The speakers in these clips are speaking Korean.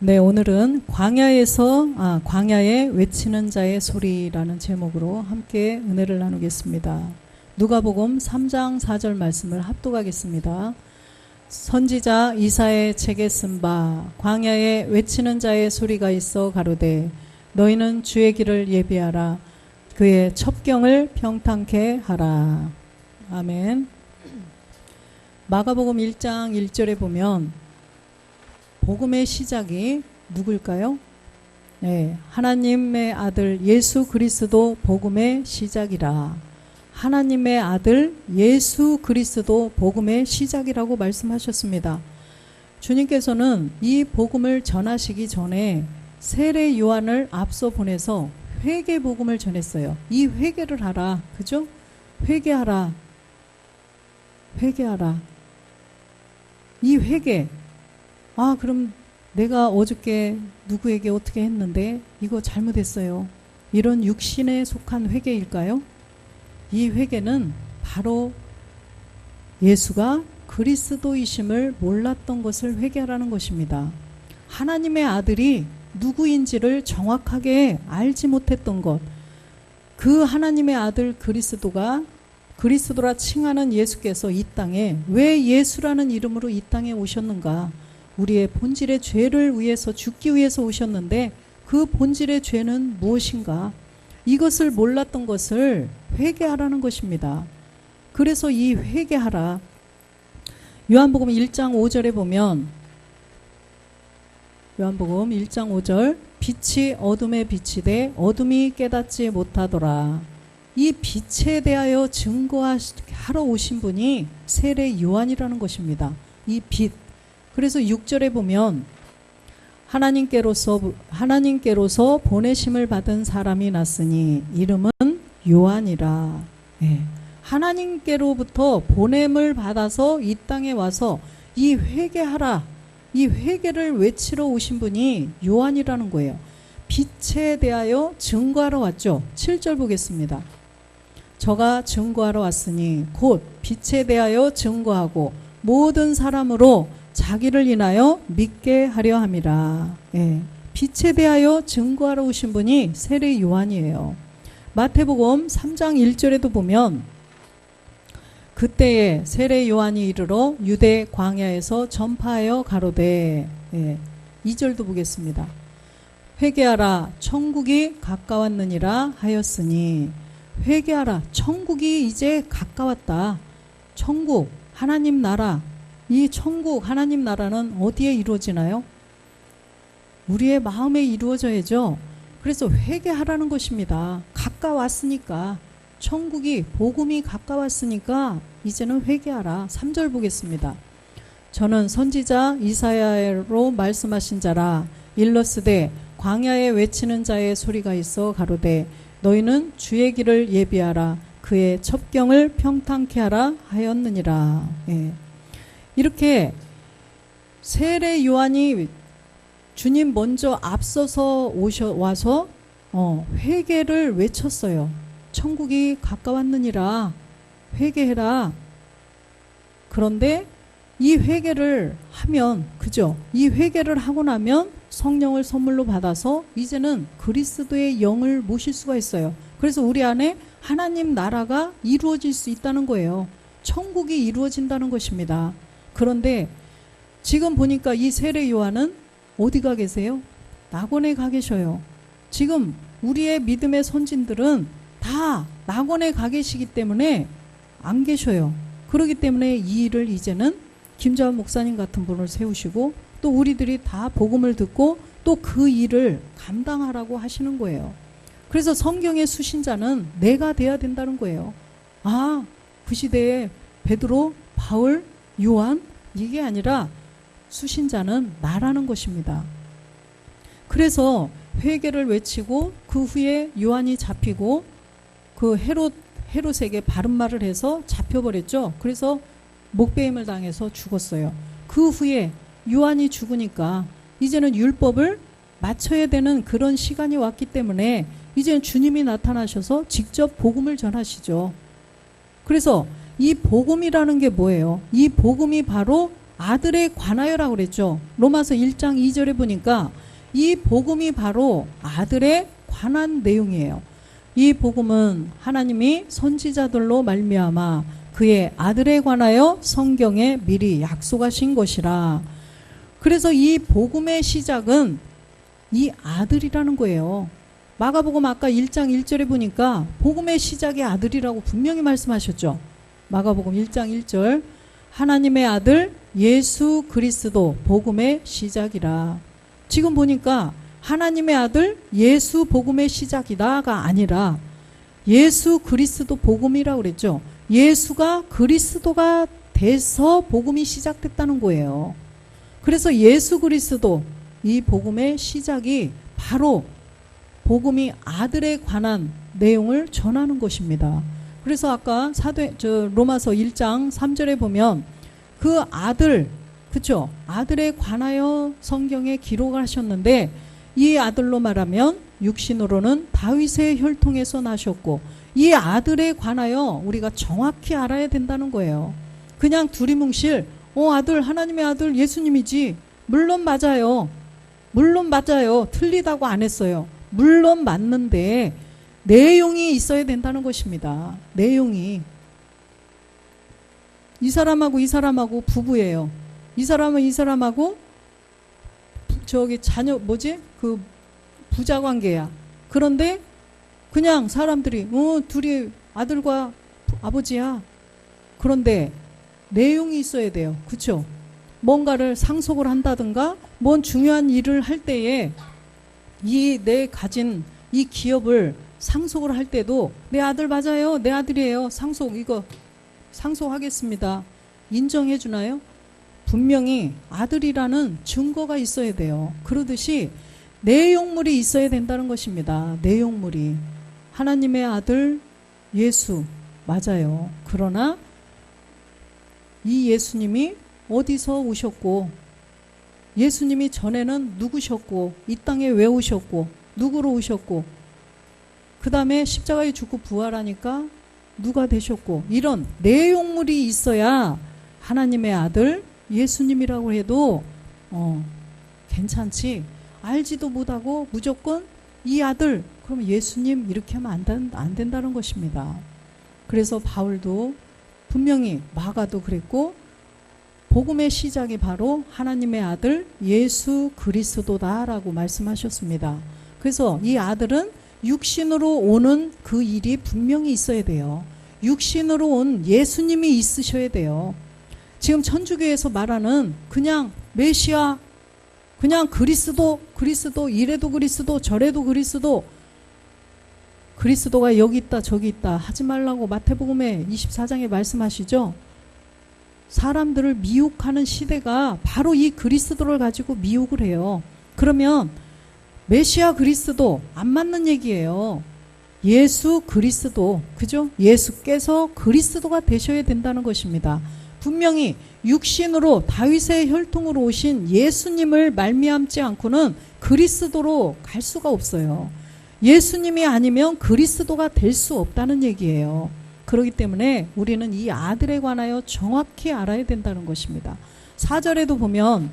네, 오늘은 광야에 외치는 자의 소리라는 제목으로 함께 은혜를 나누겠습니다. 누가복음 3장 4절 말씀을 합독하겠습니다. 선지자 이사야의 책에 쓴 바 광야에 외치는 자의 소리가 있어 가로되 너희는 주의 길을 예비하라 그의 첩경을 평탄케 하라. 아멘. 마가복음 1장 1절에 보면 복음의 시작이 누굴까요? 네, 하나님의 아들 예수 그리스도 복음의 시작이라. 하나님의 아들 예수 그리스도 복음의 시작이라고 말씀하셨습니다. 주님께서는 이 복음을 전하시기 전에 세례 요한을 앞서 보내서 회개 복음을 전했어요. 이 회개를 하라. 그죠? 회개하라. 회개하라. 이 회개. 아, 그럼 내가 어저께 누구에게 어떻게 했는데 이거 잘못했어요. 이런 육신에 속한 회개일까요? 이 회개는 바로 예수가 그리스도이심을 몰랐던 것을 회개하라는 것입니다. 하나님의 아들이 누구인지를 정확하게 알지 못했던 것, 그 하나님의 아들 그리스도라 칭하는 예수께서 이 땅에 왜 예수라는 이름으로 이 땅에 오셨는가? 우리의 본질의 죄를 위해서 죽기 위해서 오셨는데 그 본질의 죄는 무엇인가? 이것을 몰랐던 것을 회개하라는 것입니다. 그래서 이 회개하라. 요한복음 1장 5절에 보면 요한복음 1장 5절 빛이 어둠에 비치되 어둠이 깨닫지 못하더라. 이 빛에 대하여 증거하러 오신 분이 세례 요한이라는 것입니다. 이 빛. 그래서 6절에 보면 하나님께로서 보내심을 받은 사람이 났으니 이름은 요한이라. 예. 하나님께로부터 보냄을 받아서 이 땅에 와서 이 회개하라. 이 회개를 외치러 오신 분이 요한이라는 거예요. 빛에 대하여 증거하러 왔죠. 7절 보겠습니다. 저가 증거하러 왔으니 곧 빛에 대하여 증거하고 모든 사람으로 자기를 인하여 믿게 하려 함이라. 예. 빛에 대하여 증거하러 오신 분이 세례 요한이에요. 마태복음 3장 1절에도 보면 그때에 세례 요한이 이르러 유대 광야에서 전파하여 가로되, 예. 2절도 보겠습니다. 회개하라 천국이 가까웠느니라 하였으니, 회개하라 천국이 이제 가까웠다. 천국 하나님 나라, 이 천국 하나님 나라는 어디에 이루어지나요? 우리의 마음에 이루어져야죠. 그래서 회개하라는 것입니다. 가까웠으니까, 천국이 복음이 가까웠으니까 이제는 회개하라. 3절 보겠습니다. 저는 선지자 이사야로 말씀하신 자라. 일러스되 광야에 외치는 자의 소리가 있어 가로되 너희는 주의 길을 예비하라 그의 첩경을 평탄케 하라 하였느니라. 예. 이렇게 세례 요한이 주님 먼저 앞서서 와서 회개를 외쳤어요. 천국이 가까웠느니라. 회개해라. 그런데 이 회개를 하면, 그죠? 이 회개를 하고 나면 성령을 선물로 받아서 이제는 그리스도의 영을 모실 수가 있어요. 그래서 우리 안에 하나님 나라가 이루어질 수 있다는 거예요. 천국이 이루어진다는 것입니다. 그런데 지금 보니까 이 세례 요한은 어디 가 계세요? 낙원에 가 계셔요. 지금 우리의 믿음의 선진들은 다 낙원에 가 계시기 때문에 안 계셔요. 그렇기 때문에 이 일을 이제는 김자원 목사님 같은 분을 세우시고 또 우리들이 다 복음을 듣고 또 그 일을 감당하라고 하시는 거예요. 그래서 성경의 수신자는 내가 돼야 된다는 거예요. 아, 그 시대에 베드로, 바울, 요한, 이게 아니라 수신자는 나라는 것입니다. 그래서 회개를 외치고 그 후에 요한이 잡히고 그 헤롯에게 바른 말을 해서 잡혀버렸죠. 그래서 목베임을 당해서 죽었어요. 그 후에 요한이 죽으니까 이제는 율법을 맞춰야 되는 그런 시간이 왔기 때문에 이제는 주님이 나타나셔서 직접 복음을 전하시죠. 그래서 이 복음이라는 게 뭐예요? 이 복음이 바로 아들에 관하여라고 그랬죠. 로마서 1장 2절에 보니까 이 복음이 바로 아들에 관한 내용이에요. 이 복음은 하나님이 선지자들로 말미암아 그의 아들에 관하여 성경에 미리 약속하신 것이라. 그래서 이 복음의 시작은 이 아들이라는 거예요. 마가복음 아까 1장 1절에 보니까 복음의 시작이 아들이라고 분명히 말씀하셨죠. 마가복음 1장 1절 하나님의 아들 예수 그리스도 복음의 시작이라. 지금 보니까 하나님의 아들 예수 복음의 시작이다가 아니라 예수 그리스도 복음이라고 그랬죠. 예수가 그리스도가 돼서 복음이 시작됐다는 거예요. 그래서 예수 그리스도 이 복음의 시작이 바로 복음이 아들에 관한 내용을 전하는 것입니다. 그래서 아까 로마서 1장 3절에 보면 그 아들, 그쵸? 아들에 관하여 성경에 기록을 하셨는데 이 아들로 말하면 육신으로는 다윗의 혈통에서 나셨고 이 아들에 관하여 우리가 정확히 알아야 된다는 거예요. 그냥 두리뭉실 아들, 하나님의 아들 예수님이지. 물론 맞아요. 물론 맞아요. 틀리다고 안 했어요. 물론 맞는데 내용이 있어야 된다는 것입니다. 내용이. 이 사람하고 부부예요. 이 사람은 이 사람하고 자녀 그 부자 관계야. 그런데 그냥 사람들이 둘이 아들과 아버지야. 그런데 내용이 있어야 돼요. 그렇죠? 뭔가를 상속을 한다든가 뭔 중요한 일을 할 때에 내 가진 이 기업을 상속을 할 때도 내 아들 맞아요. 내 아들이에요. 이거 상속하겠습니다. 인정해 주나요? 분명히 아들이라는 증거가 있어야 돼요. 그러듯이 내용물이 있어야 된다는 것입니다. 내용물이. 하나님의 아들 예수 맞아요. 그러나 이 예수님이 어디서 오셨고 예수님이 전에는 누구셨고 이 땅에 왜 오셨고 누구로 오셨고 그 다음에 십자가에 죽고 부활하니까 누가 되셨고 이런 내용물이 있어야 하나님의 아들 예수님이라고 해도 괜찮지. 알지도 못하고 무조건 이 아들 그러면 예수님 이렇게 하면 안 된다는 것입니다. 그래서 바울도 분명히 마가도 그랬고 복음의 시작이 바로 하나님의 아들 예수 그리스도다라고 말씀하셨습니다. 그래서 이 아들은 육신으로 오는 그 일이 분명히 있어야 돼요. 육신으로 온 예수님이 있으셔야 돼요. 지금 천주교에서 말하는 그냥 메시아, 그냥 그리스도 이래도 그리스도 저래도 그리스도가 여기 있다 저기 있다 하지 말라고 마태복음에 24장에 말씀하시죠. 사람들을 미혹하는 시대가 바로 이 그리스도를 가지고 미혹을 해요. 그러면 메시아 그리스도 안 맞는 얘기예요. 예수 그리스도, 그죠? 예수께서 그리스도가 되셔야 된다는 것입니다. 분명히 육신으로 다윗의 혈통으로 오신 예수님을 말미암지 않고는 그리스도로 갈 수가 없어요. 예수님이 아니면 그리스도가 될 수 없다는 얘기예요. 그렇기 때문에 우리는 이 아들에 관하여 정확히 알아야 된다는 것입니다. 4절에도 보면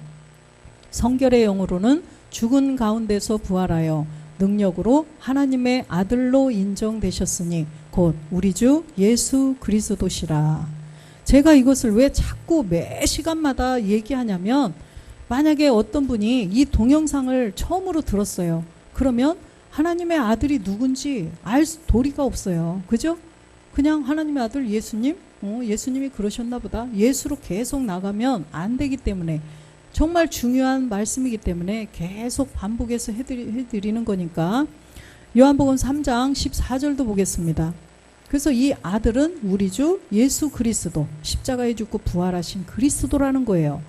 성결의 영으로는 죽은 가운데서 부활하여 능력으로 하나님의 아들로 인정되셨으니 곧 우리 주 예수 그리스도시라. 제가 이것을 왜 자꾸 매 시간마다 얘기하냐면 만약에 어떤 분이 이 동영상을 처음으로 들었어요. 그러면 하나님의 아들이 누군지 알 도리가 없어요. 그죠? 그냥 하나님의 아들 예수님? 예수님이 그러셨나 보다. 예수로 계속 나가면 안 되기 때문에 정말 중요한 말씀이기 때문에 계속 반복해서 해드리는 거니까 요한복음 3장 14절도 보겠습니다. 그래서 이 아들은 우리 주 예수 그리스도 십자가에 죽고 부활하신 그리스도라는 거예요.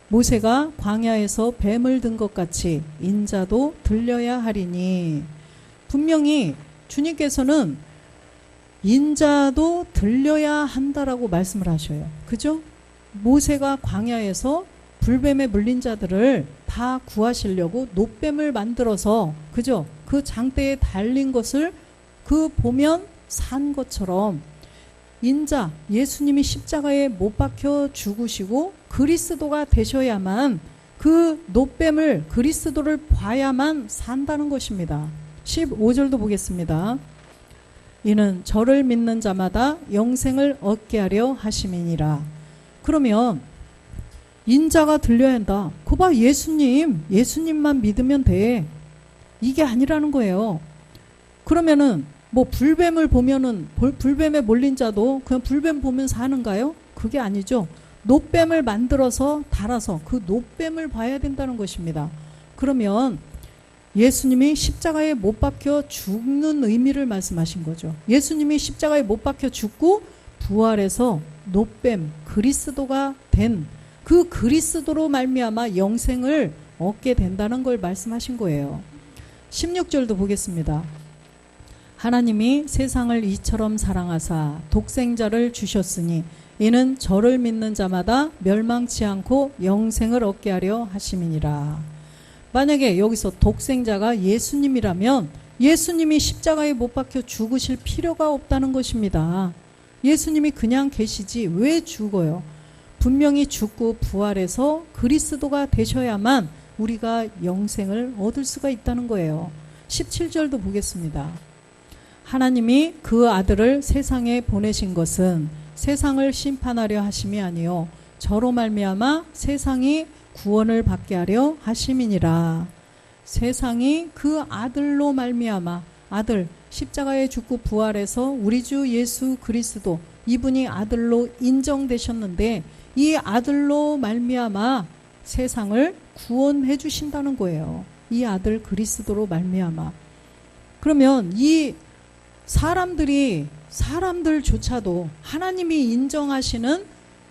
모세가 광야에서 뱀을 든 것 같이 인자도 들려야 하리니 분명히 주님께서는 인자도 들려야 한다라고 말씀을 하셔요. 그죠? 모세가 광야에서 불뱀에 물린 자들을 다 구하시려고 놋뱀을 만들어서 그죠? 그 장대에 달린 것을 보면 산 것처럼 인자 예수님이 십자가에 못 박혀 죽으시고 그리스도가 되셔야만 그 노뱀을 그리스도를 봐야만 산다는 것입니다. 15절도 보겠습니다. 이는 저를 믿는 자마다 영생을 얻게 하려 하심이니라. 그러면 인자가 들려야 한다. 그봐 예수님만 믿으면 돼. 이게 아니라는 거예요. 그러면은 뭐 불뱀을 보면은 불뱀에 몰린 자도 그냥 불뱀 보면 사는가요? 그게 아니죠. 노뱀을 만들어서 달아서 그 노뱀을 봐야 된다는 것입니다. 그러면 예수님이 십자가에 못 박혀 죽는 의미를 말씀하신 거죠. 예수님이 십자가에 못 박혀 죽고 부활해서 노뱀 그리스도가 된 그 그리스도로 말미암아 영생을 얻게 된다는 걸 말씀하신 거예요. 16절도 보겠습니다. 하나님이 세상을 이처럼 사랑하사 독생자를 주셨으니 이는 저를 믿는 자마다 멸망치 않고 영생을 얻게 하려 하심이니라. 만약에 여기서 독생자가 예수님이라면 예수님이 십자가에 못 박혀 죽으실 필요가 없다는 것입니다. 예수님이 그냥 계시지 왜 죽어요? 분명히 죽고 부활해서 그리스도가 되셔야만 우리가 영생을 얻을 수가 있다는 거예요. 17절도 보겠습니다. 하나님이 그 아들을 세상에 보내신 것은 세상을 심판하려 하심이 아니요 저로 말미암아 세상이 구원을 받게 하려 하심이니라. 세상이 그 아들로 말미암아 아들 십자가에 죽고 부활해서 우리 주 예수 그리스도 이분이 아들로 인정되셨는데 이 아들로 말미암아 세상을 구원해 주신다는 거예요. 이 아들 그리스도로 말미암아. 그러면 이 사람들조차도 하나님이 인정하시는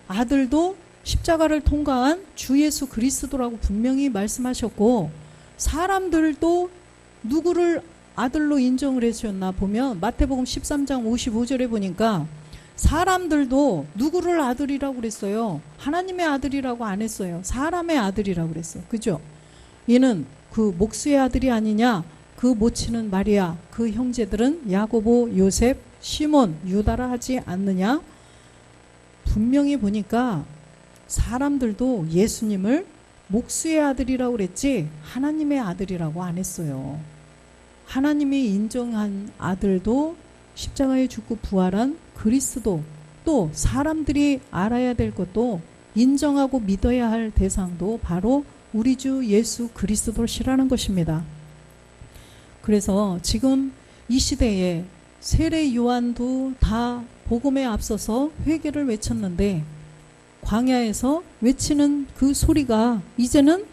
아들도 십자가를 통과한 주 예수 그리스도라고 분명히 말씀하셨고 사람들도 누구를 아들로 인정을 해주셨나 보면 마태복음 13장 55절에 보니까 사람들도 누구를 아들이라고 그랬어요. 하나님의 아들이라고 안 했어요. 사람의 아들이라고 그랬어요. 그죠? 이는 그 목수의 아들이 아니냐? 그 모친은 마리아, 그 형제들은 야고보, 요셉, 시몬, 유다라 하지 않느냐? 분명히 보니까 사람들도 예수님을 목수의 아들이라고 그랬지 하나님의 아들이라고 안 했어요. 하나님이 인정한 아들도 십자가에 죽고 부활한 그리스도, 또 사람들이 알아야 될 것도 인정하고 믿어야 할 대상도 바로 우리 주 예수 그리스도시라는 것입니다. 그래서 지금 이 시대에 세례 요한도 다 복음에 앞서서 회개를 외쳤는데 광야에서 외치는 그 소리가 이제는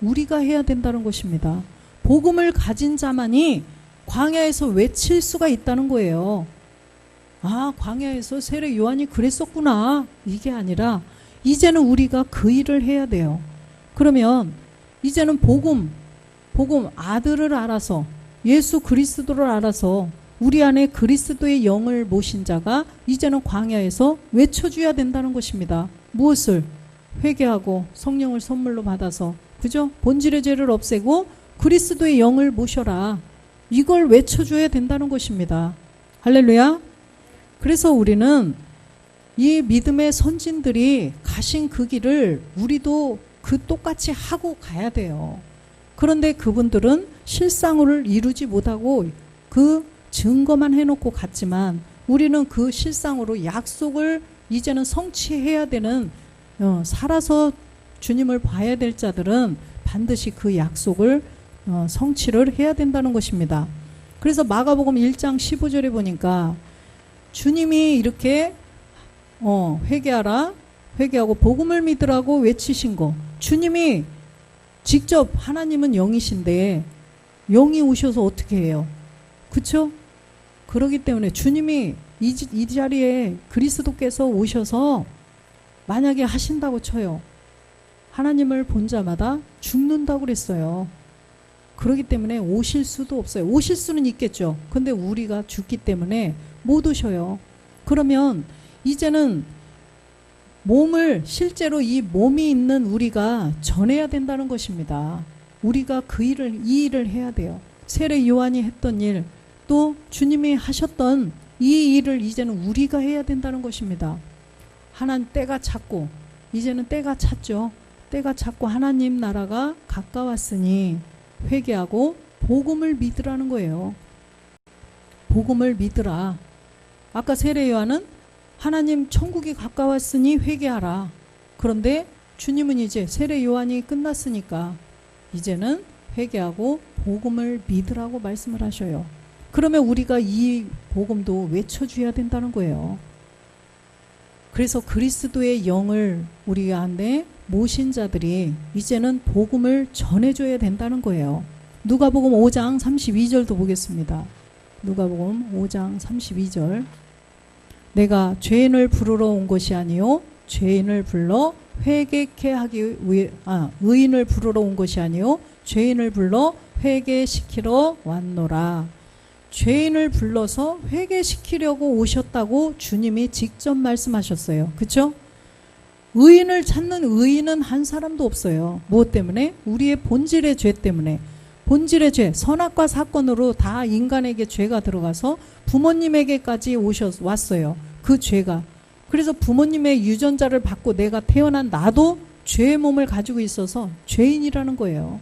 우리가 해야 된다는 것입니다. 복음을 가진 자만이 광야에서 외칠 수가 있다는 거예요. 아, 광야에서 세례 요한이 그랬었구나. 이게 아니라 이제는 우리가 그 일을 해야 돼요. 그러면 이제는 복음 아들을 알아서 예수 그리스도를 알아서 우리 안에 그리스도의 영을 모신 자가 이제는 광야에서 외쳐줘야 된다는 것입니다. 무엇을? 회개하고 성령을 선물로 받아서, 그죠? 본질의 죄를 없애고 그리스도의 영을 모셔라. 이걸 외쳐줘야 된다는 것입니다. 할렐루야. 그래서 우리는 이 믿음의 선진들이 가신 그 길을 우리도 그 똑같이 하고 가야 돼요. 그런데 그분들은 실상을 이루지 못하고 그 증거만 해놓고 갔지만 우리는 그 실상으로 약속을 이제는 성취해야 되는, 살아서 주님을 봐야 될 자들은 반드시 그 약속을 성취를 해야 된다는 것입니다. 그래서 마가복음 1장 15절에 보니까 주님이 이렇게 회개하고 복음을 믿으라고 외치신 거, 주님이 직접, 하나님은 영이신데 영이 오셔서 어떻게 해요? 그쵸? 그렇기 때문에 주님이 이 자리에 그리스도께서 오셔서 만약에 하신다고 쳐요. 하나님을 본 자마다 죽는다고 그랬어요. 그렇기 때문에 오실 수도 없어요. 오실 수는 있겠죠. 근데 우리가 죽기 때문에 못 오셔요. 그러면 이제는 실제로 이 몸이 있는 우리가 전해야 된다는 것입니다. 우리가 이 일을 해야 돼요. 세례 요한이 했던 일, 또 주님이 하셨던 이 일을 이제는 우리가 해야 된다는 것입니다. 하나님 때가 찼고, 이제는 때가 찼죠. 때가 찼고 하나님 나라가 가까웠으니 회개하고 복음을 믿으라는 거예요. 복음을 믿으라. 아까 세례 요한은 하나님 천국이 가까웠으니 회개하라. 그런데 주님은 이제 세례 요한이 끝났으니까 이제는 회개하고 복음을 믿으라고 말씀을 하셔요. 그러면 우리가 이 복음도 외쳐줘야 된다는 거예요. 그래서 그리스도의 영을 우리 안에 모신 자들이 이제는 복음을 전해줘야 된다는 거예요. 누가복음 5장 32절도 보겠습니다. 누가복음 5장 32절. 내가 죄인을 부르러 온 것이 아니요 죄인을 불러 회개케 하기 위해 의인을 부르러 온 것이 아니요 죄인을 불러 회개시키러 왔노라. 죄인을 불러서 회개시키려고 오셨다고 주님이 직접 말씀하셨어요. 그렇죠? 의인을 찾는 의인은 한 사람도 없어요. 무엇 때문에? 우리의 본질의 죄 때문에. 본질의 죄, 선악과 사건으로 다 인간에게 죄가 들어가서 부모님에게까지 왔어요. 그 죄가. 그래서 부모님의 유전자를 받고 내가 태어난 나도 죄의 몸을 가지고 있어서 죄인이라는 거예요.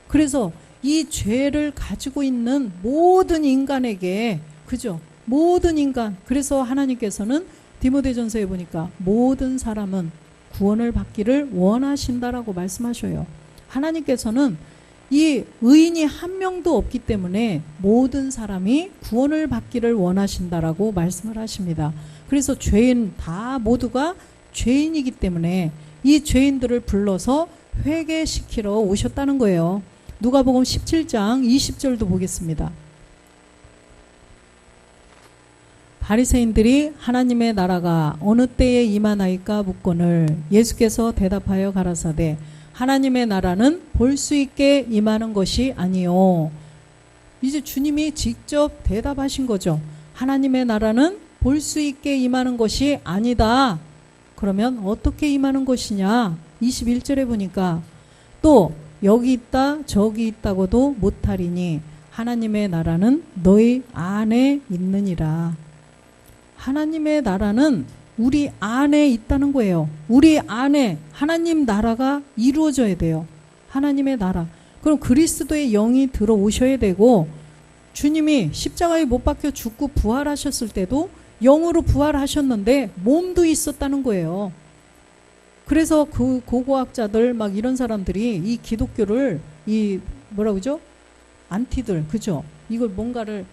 그래서 이 죄를 가지고 있는 모든 인간에게, 그죠? 모든 인간. 그래서 하나님께서는 디모데전서에 보니까 모든 사람은 구원을 받기를 원하신다라고 말씀하셔요. 하나님께서는 이 의인이 한 명도 없기 때문에 모든 사람이 구원을 받기를 원하신다라고 말씀을 하십니다. 그래서 죄인 다 모두가 죄인이기 때문에 이 죄인들을 불러서 회개시키러 오셨다는 거예요. 누가복음 17장 20절도 보겠습니다. 바리새인들이 하나님의 나라가 어느 때에 임하나이까 묻거늘 예수께서 대답하여 가라사대 하나님의 나라는 볼 수 있게 임하는 것이 아니요. 이제 주님이 직접 대답하신 거죠. 하나님의 나라는 볼 수 있게 임하는 것이 아니다. 그러면 어떻게 임하는 것이냐? 21절에 보니까 또 여기 있다 저기 있다고도 못하리니 하나님의 나라는 너희 안에 있느니라. 하나님의 나라는 우리 안에 있다는 거예요. 우리 안에 하나님 나라가 이루어져야 돼요. 하나님의 나라. 그럼 그리스도의 영이 들어오셔야 되고 주님이 십자가에 못 박혀 죽고 부활하셨을 때도 영으로 부활하셨는데 몸도 있었다는 거예요. 그래서 그 고고학자들 막 이런 사람들이 이 기독교를 이 뭐라고 그러죠? 안티들, 그죠? 이걸 뭔가를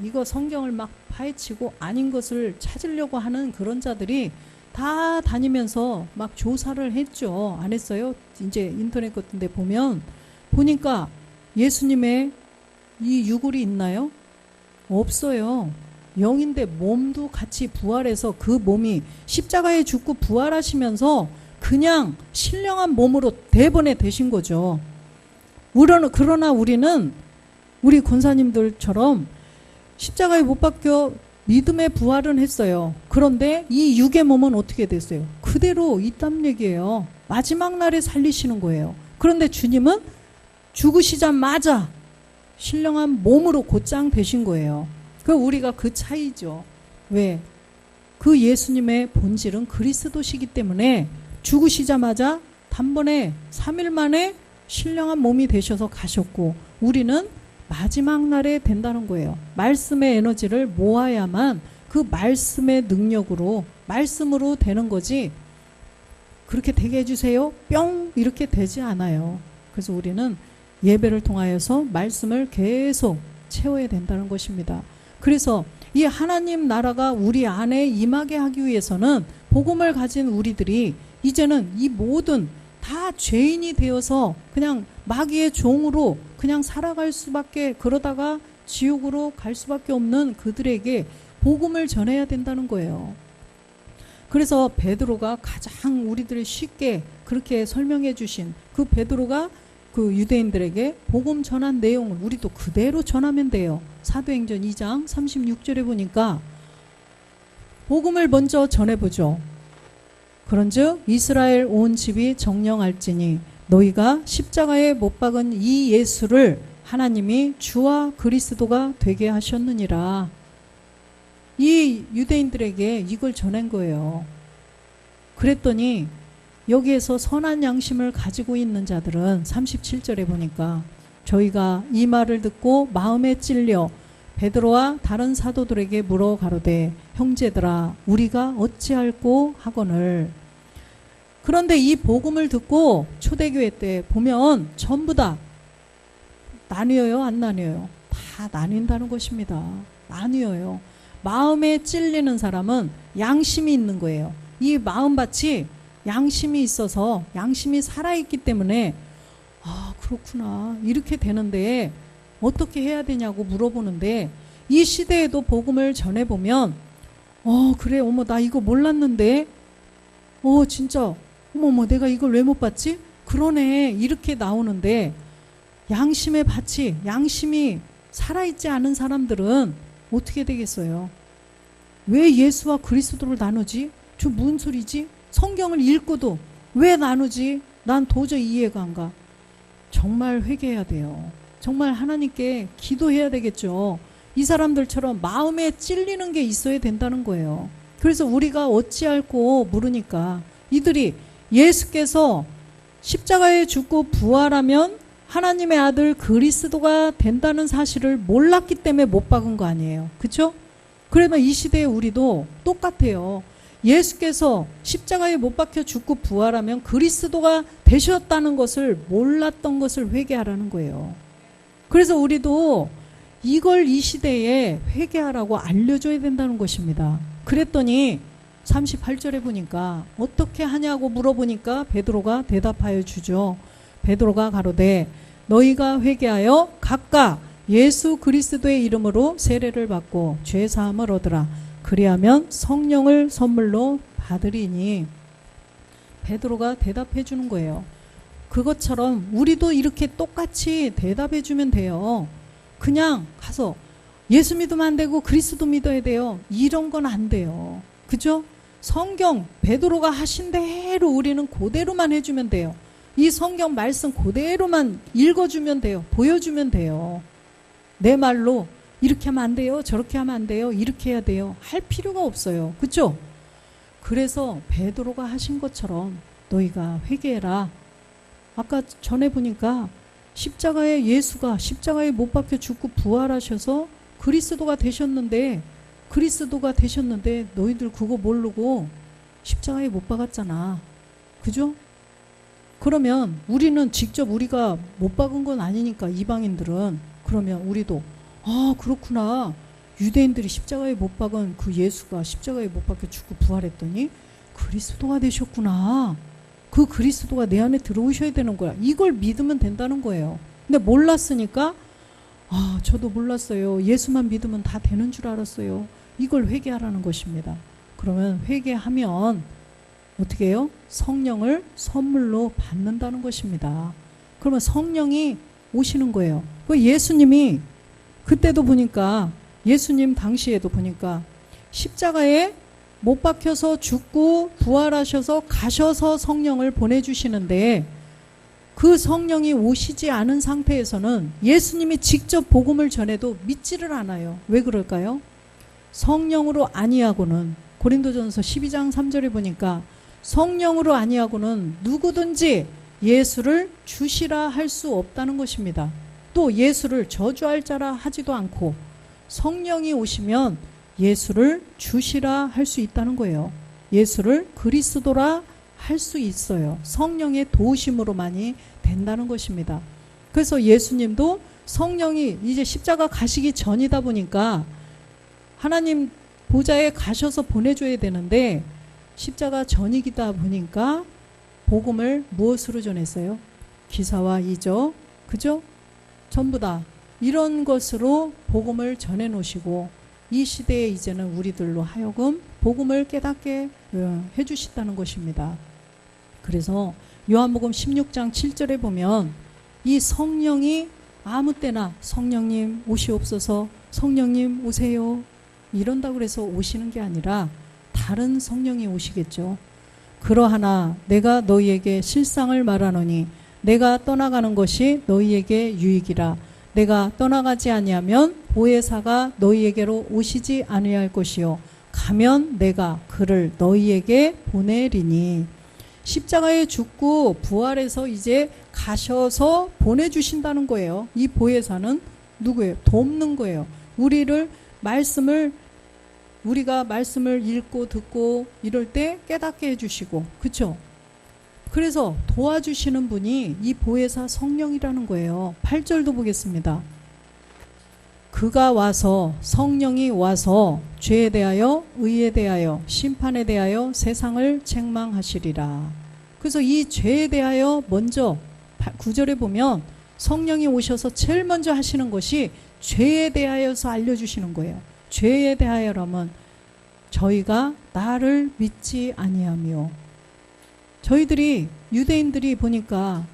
이거 성경을 막 파헤치고 아닌 것을 찾으려고 하는 그런 자들이 다 다니면서 막 조사를 했죠. 안 했어요? 이제 인터넷 같은 데 보니까 예수님의 이 유골이 있나요? 없어요. 영인데 몸도 같이 부활해서 그 몸이 십자가에 죽고 부활하시면서 그냥 신령한 몸으로 대번에 되신 거죠. 그러나 우리는 우리 권사님들처럼 십자가에 못 박혀 믿음의 부활은 했어요. 그런데 이 육의 몸은 어떻게 됐어요? 그대로 있단 얘기예요. 마지막 날에 살리시는 거예요. 그런데 주님은 죽으시자마자 신령한 몸으로 곧장 되신 거예요. 우리가 그 차이죠. 왜? 그 예수님의 본질은 그리스도시기 때문에 죽으시자마자 단번에 3일 만에 신령한 몸이 되셔서 가셨고 우리는 마지막 날에 된다는 거예요. 말씀의 에너지를 모아야만 그 말씀의 능력으로 말씀으로 되는 거지 그렇게 되게 해주세요 뿅 이렇게 되지 않아요. 그래서 우리는 예배를 통하여서 말씀을 계속 채워야 된다는 것입니다. 그래서 이 하나님 나라가 우리 안에 임하게 하기 위해서는 복음을 가진 우리들이 이제는 이 모든 다 죄인이 되어서 그냥 마귀의 종으로 그냥 살아갈 수밖에 그러다가 지옥으로 갈 수밖에 없는 그들에게 복음을 전해야 된다는 거예요. 그래서 베드로가 가장 우리들이 쉽게 그렇게 설명해 주신 그 베드로가 그 유대인들에게 복음 전한 내용을 우리도 그대로 전하면 돼요. 사도행전 2장 36절에 보니까 복음을 먼저 전해보죠. 그런즉 이스라엘 온 집이 정령할지니 너희가 십자가에 못 박은 이 예수를 하나님이 주와 그리스도가 되게 하셨느니라. 이 유대인들에게 이걸 전한 거예요. 그랬더니 여기에서 선한 양심을 가지고 있는 자들은 37절에 보니까 저희가 이 말을 듣고 마음에 찔려 베드로와 다른 사도들에게 물어 가로되 형제들아 우리가 어찌할꼬 하거늘. 그런데 이 복음을 듣고 초대교회 때 보면 전부 다 나뉘어요, 안 나뉘어요? 다 나뉜다는 것입니다. 나뉘어요. 마음에 찔리는 사람은 양심이 있는 거예요. 이 마음밭이 양심이 있어서 양심이 살아있기 때문에 아 그렇구나 이렇게 되는데 어떻게 해야 되냐고 물어보는데 이 시대에도 복음을 전해보면 그래 어머 나 이거 몰랐는데 진짜 어머 내가 이걸 왜 못 봤지? 그러네 이렇게 나오는데 양심의 밭이 양심이 살아있지 않은 사람들은 어떻게 되겠어요? 왜 예수와 그리스도를 나누지? 저 무슨 소리지? 성경을 읽고도 왜 나누지? 난 도저히 이해가 안 가. 정말 회개해야 돼요. 정말 하나님께 기도해야 되겠죠. 이 사람들처럼 마음에 찔리는 게 있어야 된다는 거예요. 그래서 우리가 어찌할꼬 물으니까 이들이 예수께서 십자가에 죽고 부활하면 하나님의 아들 그리스도가 된다는 사실을 몰랐기 때문에 못 박은 거 아니에요. 그렇죠? 그러면 이 시대에 우리도 똑같아요. 예수께서 십자가에 못 박혀 죽고 부활하면 그리스도가 되셨다는 것을 몰랐던 것을 회개하라는 거예요. 그래서 우리도 이걸 이 시대에 회개하라고 알려줘야 된다는 것입니다. 그랬더니 38절에 보니까 어떻게 하냐고 물어보니까 베드로가 대답하여 주죠. 베드로가 가로되 너희가 회개하여 각각 예수 그리스도의 이름으로 세례를 받고 죄 사함을 얻으라. 그리하면 성령을 선물로 받으리니. 베드로가 대답해 주는 거예요. 그것처럼 우리도 이렇게 똑같이 대답해 주면 돼요. 그냥 가서 예수 믿으면 안 되고 그리스도 믿어야 돼요. 이런 건 안 돼요. 그죠? 성경 베드로가 하신 대로 우리는 그대로만 해주면 돼요. 이 성경 말씀 그대로만 읽어주면 돼요. 보여주면 돼요. 내 말로 이렇게 하면 안 돼요. 저렇게 하면 안 돼요. 이렇게 해야 돼요. 할 필요가 없어요. 그렇죠? 그래서 베드로가 하신 것처럼 너희가 회개해라. 아까 전에 보니까 십자가에 예수가 십자가에 못 박혀 죽고 부활하셔서 그리스도가 되셨는데 너희들 그거 모르고 십자가에 못 박았잖아. 그죠? 그러면 우리는 직접 우리가 못 박은 건 아니니까 이방인들은 그러면 우리도 그렇구나. 유대인들이 십자가에 못 박은 그 예수가 십자가에 못 박혀 죽고 부활했더니 그리스도가 되셨구나. 그 그리스도가 내 안에 들어오셔야 되는 거야. 이걸 믿으면 된다는 거예요. 근데 몰랐으니까 저도 몰랐어요. 예수만 믿으면 다 되는 줄 알았어요. 이걸 회개하라는 것입니다. 그러면 회개하면 어떻게 해요? 성령을 선물로 받는다는 것입니다. 그러면 성령이 오시는 거예요. 그 예수님이 그때도 보니까 예수님 당시에도 보니까 십자가에 못 박혀서 죽고 부활하셔서 가셔서 성령을 보내주시는데 그 성령이 오시지 않은 상태에서는 예수님이 직접 복음을 전해도 믿지를 않아요. 왜 그럴까요? 성령으로 아니하고는 고린도전서 12장 3절에 보니까 성령으로 아니하고는 누구든지 예수를 주시라 할 수 없다는 것입니다. 또 예수를 저주할 자라 하지도 않고 성령이 오시면 예수를 주시라 할 수 있다는 거예요. 예수를 그리스도라 할 수 있어요. 성령의 도우심으로만이 된다는 것입니다. 그래서 예수님도 성령이 이제 십자가 가시기 전이다 보니까 하나님 보좌에 가셔서 보내줘야 되는데 십자가 전이기다 보니까 복음을 무엇으로 전했어요? 기사와 이적, 그죠? 전부 다 이런 것으로 복음을 전해 놓으시고 이 시대에 이제는 우리들로 하여금 복음을 깨닫게 해주신다는 것입니다. 그래서 요한복음 16장 7절에 보면 이 성령이 아무 때나 성령님 오시옵소서, 성령님 오세요 이런다고 해서 오시는 게 아니라 다른 성령이 오시겠죠. 그러하나 내가 너희에게 실상을 말하노니 내가 떠나가는 것이 너희에게 유익이라. 내가 떠나가지 아니하면 보혜사가 너희에게로 오시지 아니할 것이요 가면 내가 그를 너희에게 보내리니. 십자가에 죽고 부활해서 이제 가셔서 보내주신다는 거예요. 이 보혜사는 누구예요? 돕는 거예요. 우리가 말씀을 읽고 듣고 이럴 때 깨닫게 해주시고, 그쵸? 그래서 도와주시는 분이 이 보혜사 성령이라는 거예요. 8절도 보겠습니다. 그가 와서, 성령이 와서 죄에 대하여 의에 대하여 심판에 대하여 세상을 책망하시리라. 그래서 이 죄에 대하여 먼저 9절에 보면 성령이 오셔서 제일 먼저 하시는 것이 죄에 대하여서 알려주시는 거예요. 죄에 대하여라면 저희가 나를 믿지 아니하며, 저희들이 유대인들이 보니까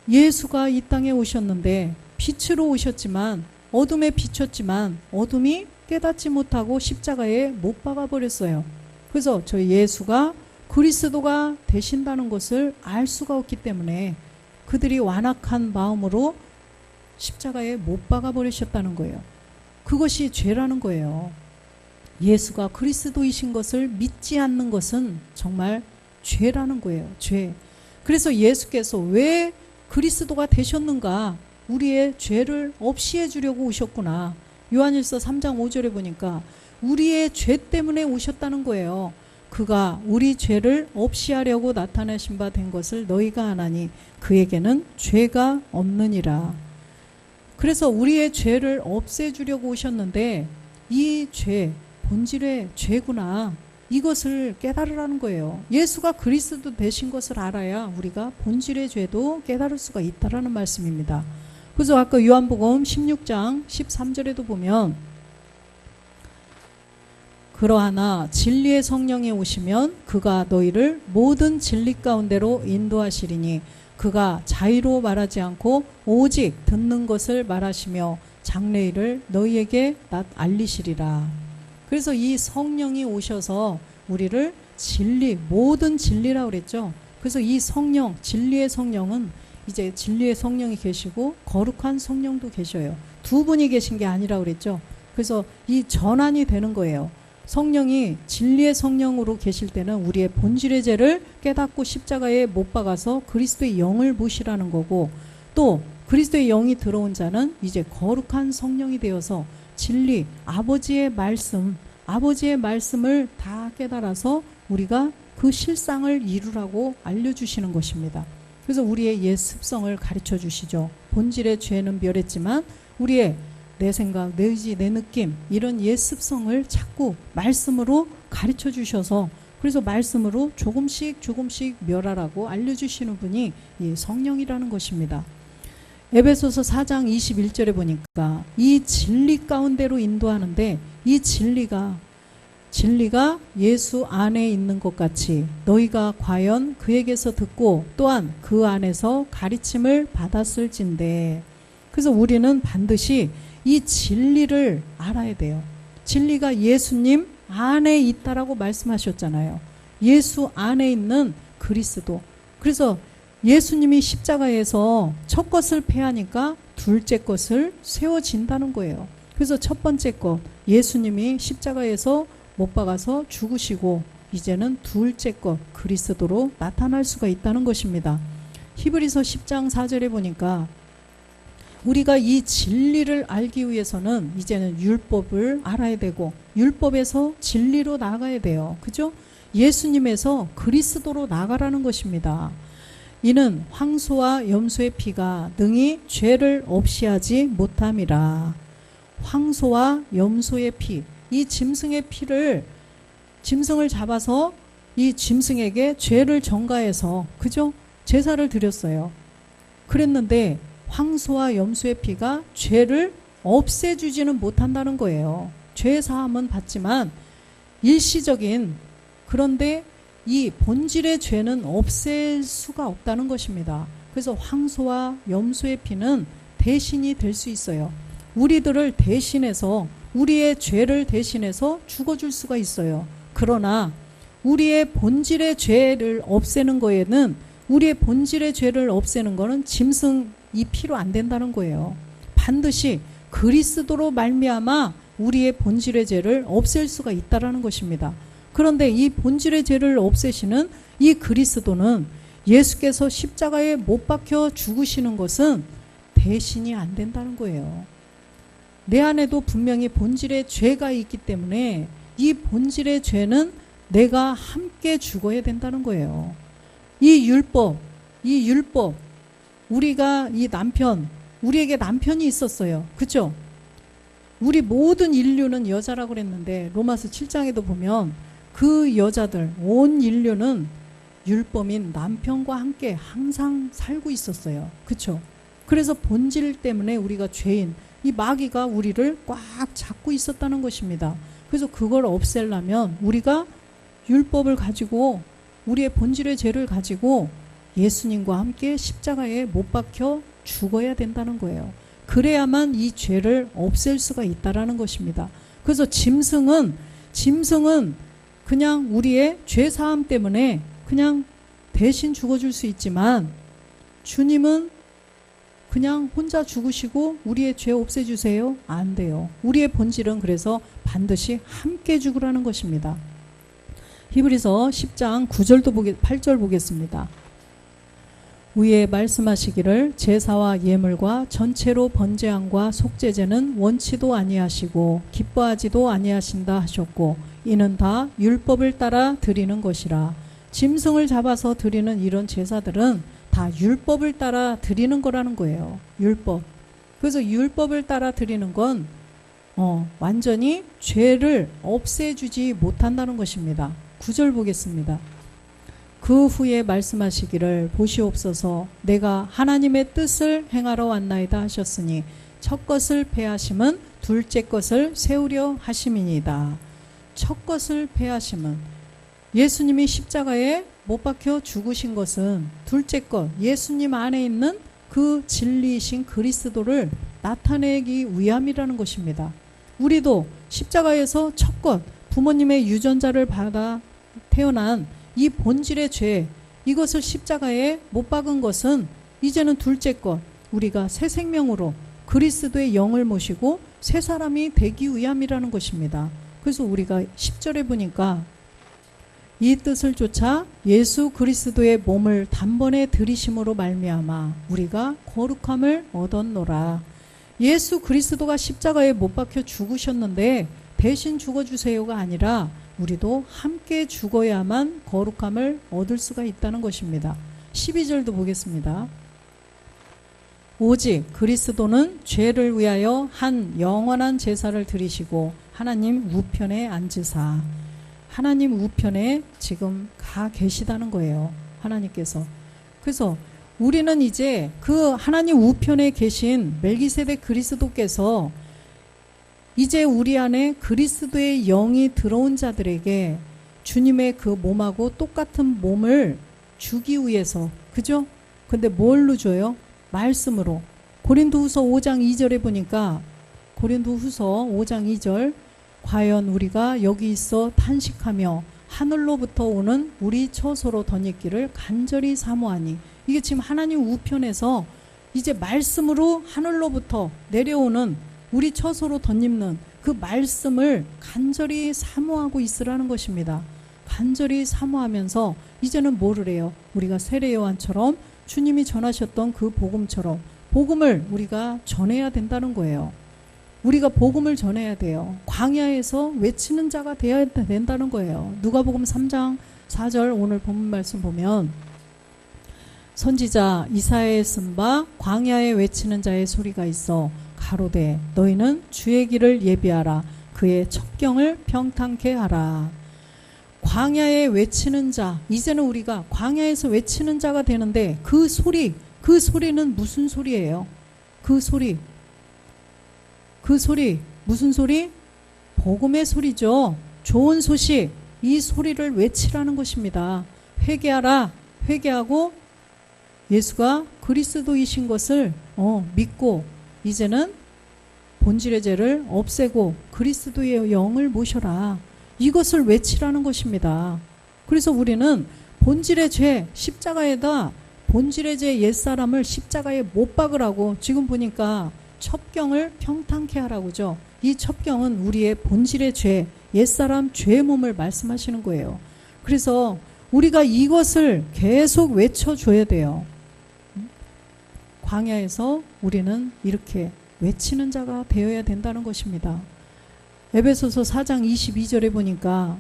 예수가 이 땅에 오셨는데 빛으로 오셨지만 어둠에 비쳤지만 어둠이 깨닫지 못하고 십자가에 못 박아 버렸어요. 그래서 저희 예수가 그리스도가 되신다는 것을 알 수가 없기 때문에 그들이 완악한 마음으로 십자가에 못 박아 버리셨다는 거예요. 그것이 죄라는 거예요. 예수가 그리스도이신 것을 믿지 않는 것은 정말 죄라는 거예요. 죄. 그래서 예수께서 왜 그리스도가 되셨는가? 우리의 죄를 없이 해주려고 오셨구나. 요한일서 3장 5절에 보니까 우리의 죄 때문에 오셨다는 거예요. 그가 우리 죄를 없이 하려고 나타내신 바 된 것을 너희가 아나니 그에게는 죄가 없느니라. 그래서 우리의 죄를 없애주려고 오셨는데 이 죄, 본질의 죄구나, 이것을 깨달으라는 거예요. 예수가 그리스도 되신 것을 알아야 우리가 본질의 죄도 깨달을 수가 있다라는 말씀입니다. 그래서 아까 요한복음 16장 13절에도 보면 그러하나 진리의 성령이 오시면 그가 너희를 모든 진리 가운데로 인도하시리니 그가 자의로 말하지 않고 오직 듣는 것을 말하시며 장래일을 너희에게 알리시리라. 그래서 이 성령이 오셔서 우리를 진리, 모든 진리라고 그랬죠. 그래서 이 성령, 진리의 성령은 이제 진리의 성령이 계시고 거룩한 성령도 계셔요. 두 분이 계신 게 아니라고 그랬죠. 그래서 이 전환이 되는 거예요. 성령이 진리의 성령으로 계실 때는 우리의 본질의 죄를 깨닫고 십자가에 못 박아서 그리스도의 영을 모시라는 거고, 또 그리스도의 영이 들어온 자는 이제 거룩한 성령이 되어서 진리, 아버지의 말씀을 다 깨달아서 우리가 그 실상을 이루라고 알려주시는 것입니다. 그래서 우리의 옛 습성을 가르쳐 주시죠. 본질의 죄는 멸했지만 우리의 내 생각, 내 의지, 내 느낌, 이런 옛 습성을 자꾸 말씀으로 가르쳐 주셔서, 그래서 말씀으로 조금씩 멸하라고 알려주시는 분이 이 성령이라는 것입니다. 에베소서 4장 21절에 보니까 이 진리 가운데로 인도하는데, 이 진리가 예수 안에 있는 것 같이 너희가 과연 그에게서 듣고 또한 그 안에서 가르침을 받았을진데, 그래서 우리는 반드시 이 진리를 알아야 돼요. 진리가 예수님 안에 있다라고 말씀하셨잖아요. 예수 안에 있는 그리스도. 그래서 예수님이 십자가에서 첫 것을 패하니까 둘째 것을 세워진다는 거예요. 그래서 첫 번째 것, 예수님이 십자가에서 못 박아서 죽으시고 이제는 둘째 것, 그리스도로 나타날 수가 있다는 것입니다. 히브리서 10장 4절에 보니까 우리가 이 진리를 알기 위해서는 이제는 율법을 알아야 되고 율법에서 진리로 나가야 돼요. 그죠? 예수님에서 그리스도로 나가라는 것입니다. 이는 황소와 염소의 피가 능히 죄를 없이 하지 못함이라. 황소와 염소의 피, 이 짐승의 피를, 짐승을 잡아서 이 짐승에게 죄를 전가해서, 그죠? 제사를 드렸어요. 그랬는데 황소와 염소의 피가 죄를 없애주지는 못한다는 거예요. 죄 사함은 받지만 일시적인, 그런데 이 본질의 죄는 없앨 수가 없다는 것입니다. 그래서 황소와 염소의 피는 대신이 될 수 있어요. 우리들을 대신해서, 우리의 죄를 대신해서 죽어줄 수가 있어요. 그러나 우리의 본질의 죄를 없애는 거에는, 우리의 본질의 죄를 없애는 거는 짐승 이 피로 안 된다는 거예요. 반드시 그리스도로 말미암아 우리의 본질의 죄를 없앨 수가 있다라는 것입니다. 그런데 이 본질의 죄를 없애시는 이 그리스도는 예수께서 십자가에 못 박혀 죽으시는 것은 대신이 안 된다는 거예요. 내 안에도 분명히 본질의 죄가 있기 때문에 이 본질의 죄는 내가 함께 죽어야 된다는 거예요. 이 율법, 우리가 우리에게 남편이 있었어요. 그렇죠? 우리 모든 인류는 여자라고 그랬는데 로마서 7장에도 보면 그 여자들, 온 인류는 율법인 남편과 함께 항상 살고 있었어요. 그렇죠? 그래서 본질 때문에 우리가 죄인, 이 마귀가 우리를 꽉 잡고 있었다는 것입니다. 그래서 그걸 없애려면 우리가 율법을 가지고 우리의 본질의 죄를 가지고 예수님과 함께 십자가에 못 박혀 죽어야 된다는 거예요. 그래야만 이 죄를 없앨 수가 있다라는 것입니다. 그래서 짐승은 그냥 우리의 죄 사함 때문에 그냥 대신 죽어줄 수 있지만 주님은 그냥 혼자 죽으시고 우리의 죄 없애주세요? 안 돼요. 우리의 본질은 그래서 반드시 함께 죽으라는 것입니다. 히브리서 10장 8절 보겠습니다. 위에 말씀하시기를 제사와 예물과 전체로 번제함과 속죄제는 원치도 아니하시고 기뻐하지도 아니하신다 하셨고 이는 다 율법을 따라 드리는 것이라. 짐승을 잡아서 드리는 이런 제사들은 다 율법을 따라 드리는 거라는 거예요. 율법. 그래서 율법을 따라 드리는 건 완전히 죄를 없애주지 못한다는 것입니다. 9절 보겠습니다. 그 후에 말씀하시기를 보시옵소서 내가 하나님의 뜻을 행하러 왔나이다 하셨으니 첫 것을 패하심은 둘째 것을 세우려 하심이니이다. 첫 것을 패하심은 예수님이 십자가에 못 박혀 죽으신 것은 둘째 것, 예수님 안에 있는 그 진리이신 그리스도를 나타내기 위함이라는 것입니다. 우리도 십자가에서 첫 것, 부모님의 유전자를 받아 태어난 이 본질의 죄, 이것을 십자가에 못 박은 것은 이제는 둘째 것, 우리가 새 생명으로 그리스도의 영을 모시고 새 사람이 되기 위함이라는 것입니다. 그래서 우리가 10절에 보니까 이 뜻을 쫓아 예수 그리스도의 몸을 단번에 들이심으로 말미암아 우리가 거룩함을 얻었노라. 예수 그리스도가 십자가에 못 박혀 죽으셨는데 대신 죽어주세요가 아니라 우리도 함께 죽어야만 거룩함을 얻을 수가 있다는 것입니다. 12절도 보겠습니다. 오직 그리스도는 죄를 위하여 한 영원한 제사를 드리시고 하나님 우편에 앉으사. 하나님 우편에 지금 가 계시다는 거예요. 하나님께서. 그래서 우리는 이제 그 하나님 우편에 계신 멜기세덱 그리스도께서 이제 우리 안에 그리스도의 영이 들어온 자들에게 주님의 그 몸하고 똑같은 몸을 주기 위해서, 그죠? 근데 뭘로 줘요? 말씀으로. 고린도후서 5장 2절에 보니까 고린도후서 5장 2절 과연 우리가 여기 있어 탄식하며 하늘로부터 오는 우리 처소로 덧입기를 간절히 사모하니. 이게 지금 하나님 우편에서 이제 말씀으로 하늘로부터 내려오는 우리 처소로 덧입는 그 말씀을 간절히 사모하고 있으라는 것입니다. 간절히 사모하면서 이제는 뭐를 해요? 우리가 세례 요한처럼 주님이 전하셨던 그 복음처럼 복음을 우리가 전해야 된다는 거예요. 우리가 복음을 전해야 돼요. 광야에서 외치는 자가 되어야 된다는 거예요. 누가복음 3장 4절 오늘 본문 말씀 보면 선지자 이사야의 쓴 바 광야에 외치는 자의 소리가 있어 가로되 너희는 주의 길을 예비하라. 그의 첩경을 평탄케 하라. 광야에 외치는 자, 이제는 우리가 광야에서 외치는 자가 되는데 그 소리는 무슨 소리예요? 그 소리 무슨 소리? 복음의 소리죠. 좋은 소식, 이 소리를 외치라는 것입니다. 회개하라. 회개하고 예수가 그리스도이신 것을 믿고 이제는 본질의 죄를 없애고 그리스도의 영을 모셔라. 이것을 외치라는 것입니다. 그래서 우리는 본질의 죄, 십자가에다 본질의 죄 옛사람을 십자가에 못 박으라고 지금 보니까 첩경을 평탄케 하라고죠. 이 첩경은 우리의 본질의 죄, 옛사람 죄의 몸을 말씀하시는 거예요. 그래서 우리가 이것을 계속 외쳐줘야 돼요. 광야에서 우리는 이렇게 외치는 자가 되어야 된다는 것입니다. 에베소서 4장 22절에 보니까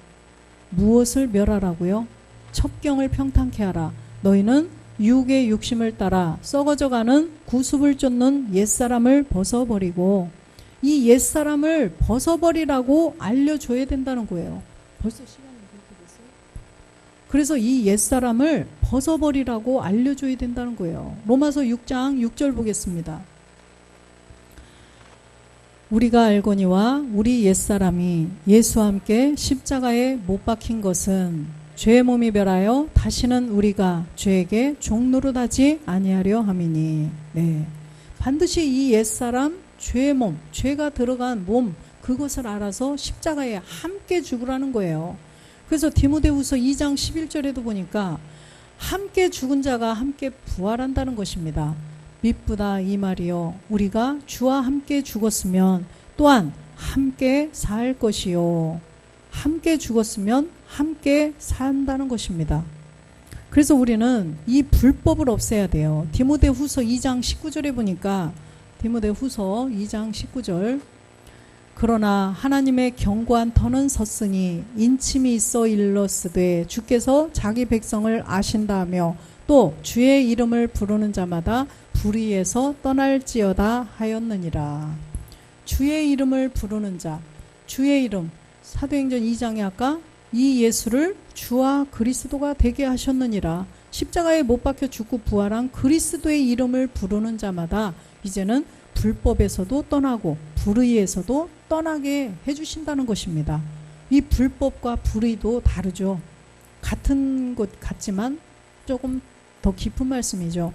무엇을 멸하라고요? 첩경을 평탄케 하라. 너희는 육의 욕심을 따라 썩어져가는 구습을 쫓는 옛사람을 벗어버리고, 이 옛사람을 벗어버리라고 알려줘야 된다는 거예요. 벌써 시간이 그렇게 됐어요? 그래서 이 옛사람을 벗어버리라고 알려줘야 된다는 거예요. 로마서 6장 6절 보겠습니다. 우리가 알거니와 우리 옛사람이 예수와 함께 십자가에 못 박힌 것은 죄의 몸이 멸하여 다시는 우리가 죄에게 종노릇하지 아니하려 함이니. 네. 반드시 이 옛사람 죄의 몸, 죄가 들어간 몸, 그것을 알아서 십자가에 함께 죽으라는 거예요. 그래서 디모데후서 2장 11절에도 보니까 함께 죽은 자가 함께 부활한다는 것입니다. 미쁘다 이 말이요, 우리가 주와 함께 죽었으면 또한 함께 살 것이요. 함께 죽었으면 함께 산다는 것입니다. 그래서 우리는 이 불법을 없애야 돼요. 디모데후서 2장 19절에 보니까, 디모데후서 2장 19절, 그러나 하나님의 견고한 터는 섰으니 인침이 있어 일렀으되 주께서 자기 백성을 아신다하며 또 주의 이름을 부르는 자마다 불의에서 떠날지어다 하였느니라. 주의 이름을 부르는 자, 주의 이름, 사도행전 2장에 아까 이 예수를 주와 그리스도가 되게 하셨느니라. 십자가에 못 박혀 죽고 부활한 그리스도의 이름을 부르는 자마다 이제는 불법에서도 떠나고 불의에서도 떠나게 해주신다는 것입니다. 이 불법과 불의도 다르죠. 같은 것 같지만 조금 더 깊은 말씀이죠.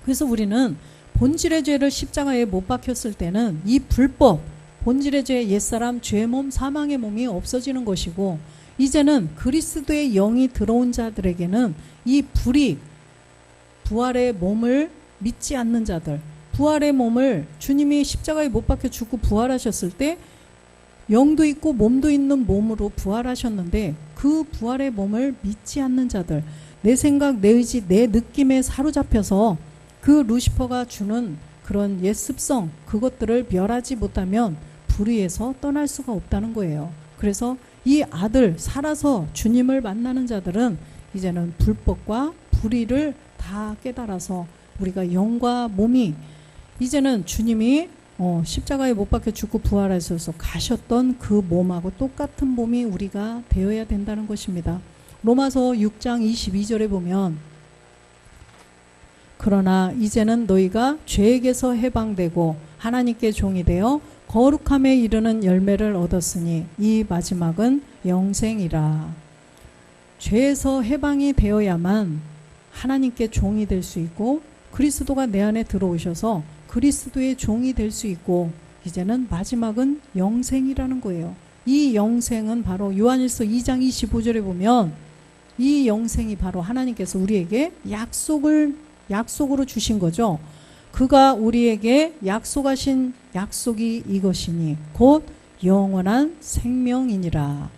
그래서 우리는 본질의 죄를 십자가에 못 박혔을 때는 이 불법, 본질의 죄, 옛사람, 죄의 몸, 사망의 몸이 없어지는 것이고, 이제는 그리스도의 영이 들어온 자들에게는 이 불의, 부활의 몸을 믿지 않는 자들, 부활의 몸을 주님이 십자가에 못 박혀 죽고 부활하셨을 때 영도 있고 몸도 있는 몸으로 부활하셨는데, 그 부활의 몸을 믿지 않는 자들, 내 생각, 내 의지, 내 느낌에 사로잡혀서 그 루시퍼가 주는 그런 옛 습성, 그것들을 멸하지 못하면 불의에서 떠날 수가 없다는 거예요. 그래서 이 아들, 살아서 주님을 만나는 자들은 이제는 불법과 불의를 다 깨달아서 우리가 영과 몸이 이제는 주님이 십자가에 못 박혀 죽고 부활하셔서 가셨던 그 몸하고 똑같은 몸이 우리가 되어야 된다는 것입니다. 로마서 6장 22절에 보면, 그러나 이제는 너희가 죄에게서 해방되고 하나님께 종이 되어 거룩함에 이르는 열매를 얻었으니 이 마지막은 영생이라. 죄에서 해방이 되어야만 하나님께 종이 될 수 있고, 그리스도가 내 안에 들어오셔서 그리스도의 종이 될 수 있고, 이제는 마지막은 영생이라는 거예요. 이 영생은 바로 요한일서 2장 25절에 보면, 이 영생이 바로 하나님께서 우리에게 약속으로 주신 거죠. 그가 우리에게 약속하신 약속이 이것이니 곧 영원한 생명이니라.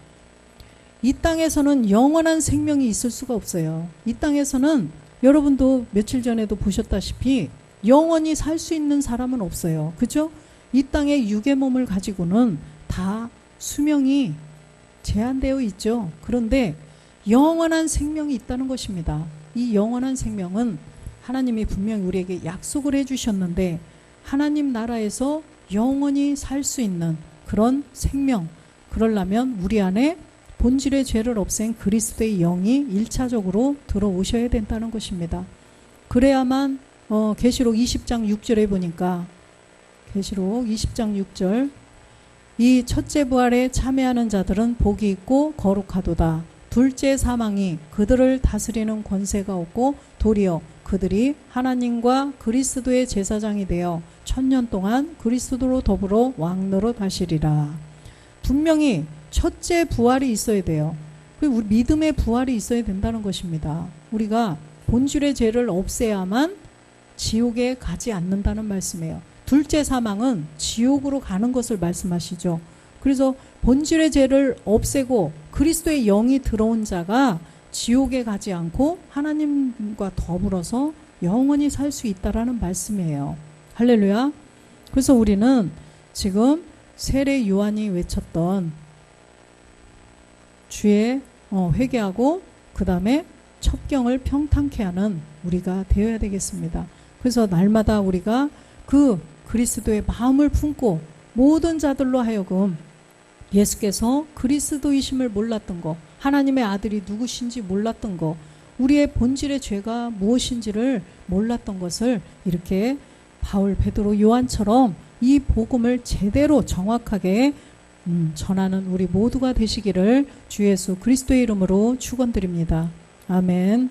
이 땅에서는 영원한 생명이 있을 수가 없어요. 이 땅에서는 여러분도 며칠 전에도 보셨다시피 영원히 살 수 있는 사람은 없어요. 그죠? 이 땅의 육의 몸을 가지고는 다 수명이 제한되어 있죠. 그런데 영원한 생명이 있다는 것입니다. 이 영원한 생명은 하나님이 분명히 우리에게 약속을 해주셨는데, 하나님 나라에서 영원히 살 수 있는 그런 생명, 그러려면 우리 안에 본질의 죄를 없앤 그리스도의 영이 1차적으로 들어오셔야 된다는 것입니다. 그래야만 계시록 20장 6절에 보니까, 계시록 20장 6절, 이 첫째 부활에 참여하는 자들은 복이 있고 거룩하도다. 둘째 사망이 그들을 다스리는 권세가 없고 도리어 그들이 하나님과 그리스도의 제사장이 되어 1000년 동안 그리스도로 더불어 왕노릇 하시리라. 분명히 첫째 부활이 있어야 돼요. 그리고 우리 믿음의 부활이 있어야 된다는 것입니다. 우리가 본질의 죄를 없애야만 지옥에 가지 않는다는 말씀이에요. 둘째 사망은 지옥으로 가는 것을 말씀하시죠. 그래서 본질의 죄를 없애고 그리스도의 영이 들어온 자가 지옥에 가지 않고 하나님과 더불어서 영원히 살 수 있다라는 말씀이에요. 할렐루야. 그래서 우리는 지금 세례 요한이 외쳤던 주의 회개하고 그 다음에 첩경을 평탄케 하는 우리가 되어야 되겠습니다. 그래서 날마다 우리가 그 그리스도의 마음을 품고 모든 자들로 하여금 예수께서 그리스도이심을 몰랐던 거, 하나님의 아들이 누구신지 몰랐던 거, 우리의 본질의 죄가 무엇인지를 몰랐던 것을 이렇게 바울, 베드로, 요한처럼 이 복음을 제대로 정확하게 전하는 우리 모두가 되시기를 주 예수 그리스도의 이름으로 축원드립니다. 아멘.